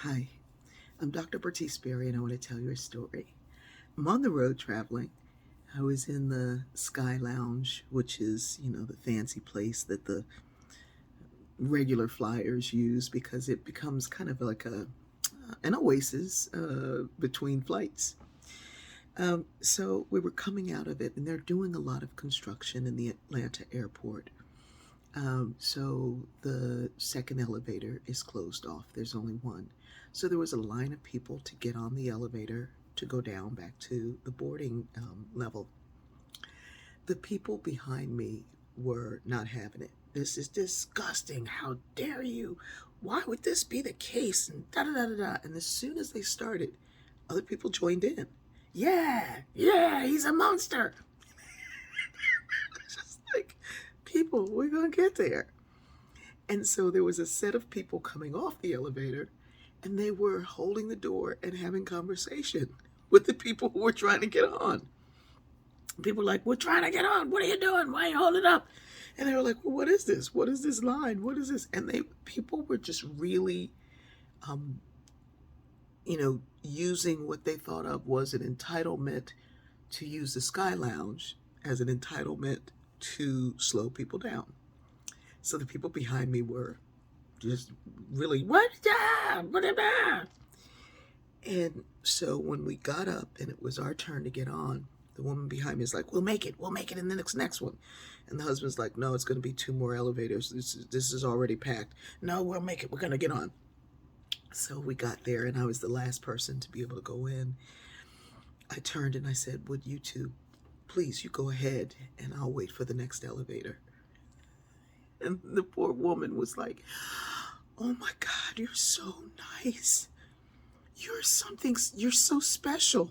Hi, I'm Dr. Bertice Berry, and I want to tell you a story. I'm on the road traveling. I was in the Sky Lounge, which is, the fancy place that the regular flyers use because it becomes kind of like an oasis between flights. So we were coming out of it, and they're doing a lot of construction in the Atlanta airport. So the second elevator is closed off. There's only one. So there was a line of people to get on the elevator to go down back to the boarding level. The people behind me were not having it. This is disgusting. How dare you? Why would this be the case? And da da da da da. And as soon as they started, other people joined in. Yeah, yeah, he's a monster. Just like, people, we're going to get there. And so there was a set of people coming off the elevator, and they were holding the door and having conversation with the people who were trying to get on. People were like, we're trying to get on. What are you doing? Why are you holding up? And they were like, well, what is this? What is this line? What is this? And people were just really, um, using what they thought of was an entitlement to use the Sky Lounge as an entitlement to slow people down. So the people behind me were just really, what's that? And so when we got up and it was our turn to get on, the woman behind me is like, we'll make it in the next one. And the husband's like, no, it's going to be 2 more elevators. This is already packed. No, we'll make it. We're going to get on. So we got there, and I was the last person to be able to go in. I turned and I said, would you two, please, you go ahead, and I'll wait for the next elevator. And the poor woman was like, oh my God, you're so nice. You're so special.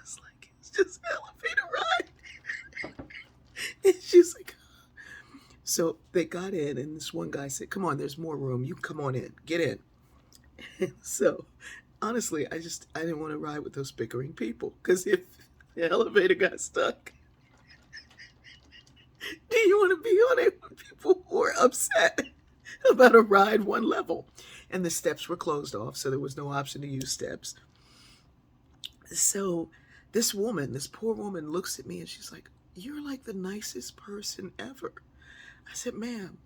It's like, it's just an elevator ride. And she's like, so they got in, and this one guy said, come on, there's more room. You come on in, get in. And so honestly, I didn't want to ride with those bickering people, because if the elevator got stuck, do you want to be on it with people who are upset about a ride one level? And the steps were closed off, so there was no option to use steps. So this poor woman looks at me and she's like, you're like the nicest person ever. I said, ma'am,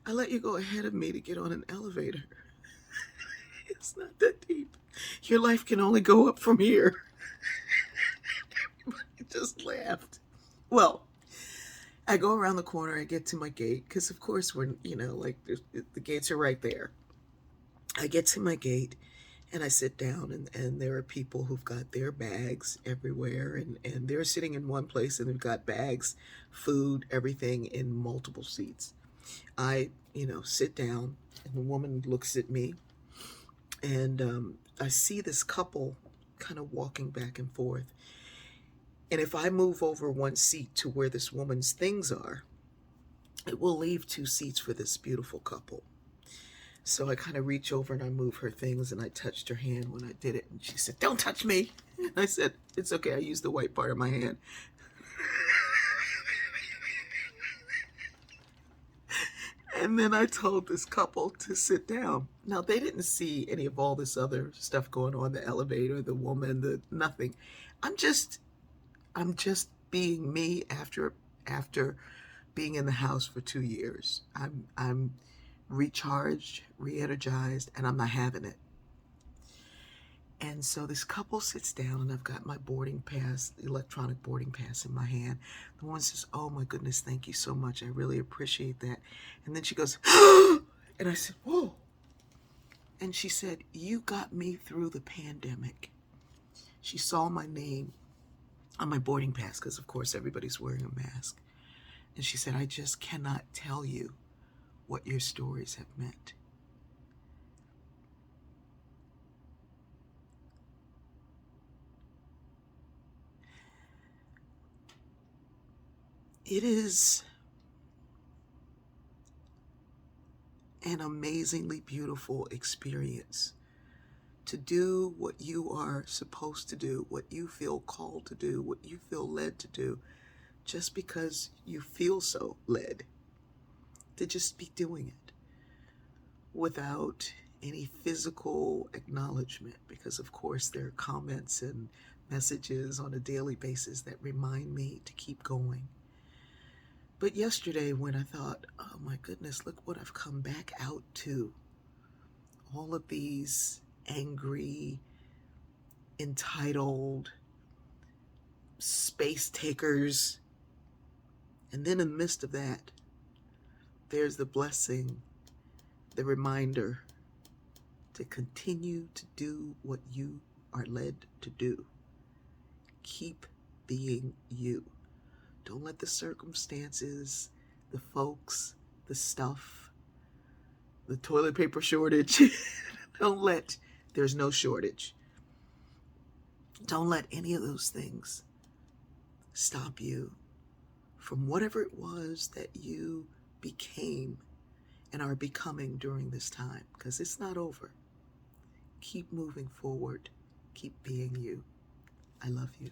I let you go ahead of me to get on an elevator. It's not that deep. Your life can only go up from here. Everybody just laughed. Well, I go around the corner, I get to my gate, because of course we're, the gates are right there. I get to my gate and I sit down, and there are people who've got their bags everywhere, and they're sitting in one place and they've got bags, food, everything in multiple seats. I, sit down, and the woman looks at me, and I see this couple kind of walking back and forth. And if I move over one seat to where this woman's things are, it will leave 2 seats for this beautiful couple. So I kind of reach over and I move her things, and I touched her hand when I did it. And she said, don't touch me. And I said, it's okay. I used the white part of my hand. And then I told this couple to sit down. Now, they didn't see any of all this other stuff going on, the elevator, the woman, the nothing. I'm just being me after being in the house for 2 years. I'm recharged, re-energized, and I'm not having it. And so this couple sits down, and I've got my boarding pass, the electronic boarding pass in my hand. The woman says, oh my goodness, thank you so much. I really appreciate that. And then she goes, and I said, whoa. And she said, you got me through the pandemic. She saw my name on my boarding pass, because of course everybody's wearing a mask. And she said, I just cannot tell you what your stories have meant. It is an amazingly beautiful experience to do what you are supposed to do, what you feel called to do, what you feel led to do, just because you feel so led, to just be doing it without any physical acknowledgement, because of course there are comments and messages on a daily basis that remind me to keep going. But yesterday, when I thought, oh my goodness, look what I've come back out to, all of these angry, entitled space takers, and then in the midst of that, there's the blessing, the reminder to continue to do what you are led to do. Keep being you. Don't let the circumstances, the folks, the stuff, the toilet paper shortage, there's no shortage. Don't let any of those things stop you from whatever it was that you became and are becoming during this time, because it's not over. Keep moving forward. Keep being you. I love you.